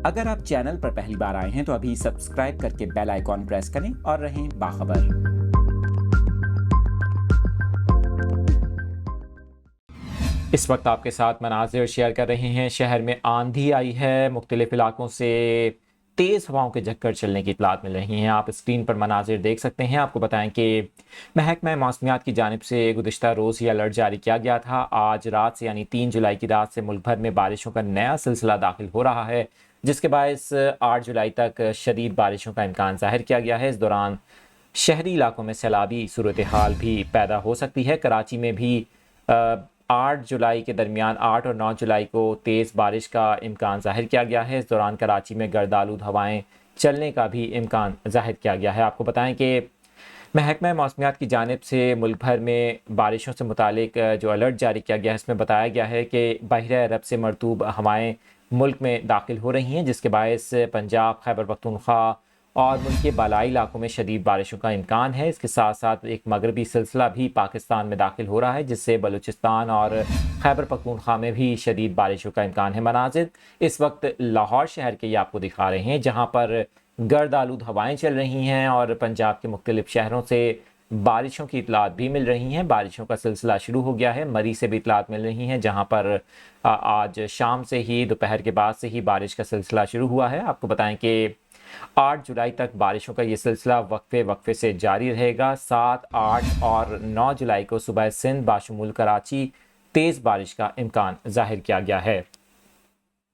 اگر آپ چینل پر پہلی بار آئے ہیں تو ابھی سبسکرائب کر کے بیل آئیکن پریس کریں اور رہیں باخبر۔ اس وقت آپ کے ساتھ مناظر شیئر کر رہے ہیں۔ شہر میں آندھی آئی ہے، مختلف علاقوں سے تیز ہواؤں کے جھکڑ چلنے کی اطلاعات مل رہی ہیں۔ آپ اسکرین پر مناظر دیکھ سکتے ہیں۔ آپ کو بتائیں کہ محکمہ موسمیات کی جانب سے گزشتہ روز ہی الرٹ جاری کیا گیا تھا۔ آج رات سے یعنی 3 جولائی کی رات سے ملک بھر میں بارشوں کا نیا سلسلہ داخل ہو رہا ہے، جس کے باعث 8 جولائی تک شدید بارشوں کا امکان ظاہر کیا گیا ہے۔ اس دوران شہری علاقوں میں سیلابی صورتحال بھی پیدا ہو سکتی ہے۔ کراچی میں بھی 8 جولائی کے درمیان 8 اور 9 جولائی کو تیز بارش کا امکان ظاہر کیا گیا ہے۔ اس دوران کراچی میں گرد آلود ہوائیں چلنے کا بھی امکان ظاہر کیا گیا ہے۔ آپ کو بتائیں کہ محکمہ موسمیات کی جانب سے ملک بھر میں بارشوں سے متعلق جو الرٹ جاری کیا گیا ہے، اس میں بتایا گیا ہے کہ بحیرہ عرب سے مرطوب ہوائیں ملک میں داخل ہو رہی ہیں، جس کے باعث پنجاب، خیبر پختونخوا اور ملک کے بالائی علاقوں میں شدید بارشوں کا امکان ہے۔ اس کے ساتھ ساتھ ایک مغربی سلسلہ بھی پاکستان میں داخل ہو رہا ہے، جس سے بلوچستان اور خیبر پختونخوا میں بھی شدید بارشوں کا امکان ہے۔ مناظر اس وقت لاہور شہر کے یہ آپ کو دکھا رہے ہیں، جہاں پر گرد آلود ہوائیں چل رہی ہیں اور پنجاب کے مختلف شہروں سے بارشوں کی اطلاعات بھی مل رہی ہیں۔ بارشوں کا سلسلہ شروع ہو گیا ہے۔ مری سے بھی اطلاعات مل رہی ہیں، جہاں پر آج شام سے ہی، دوپہر کے بعد سے ہی بارش کا سلسلہ شروع ہوا ہے۔ آپ کو بتائیں کہ 8 جولائی تک بارشوں کا یہ سلسلہ وقفے سے جاری رہے گا۔ 7، 8 اور 9 جولائی کو صبح سندھ باشمول کراچی تیز بارش کا امکان ظاہر کیا گیا ہے۔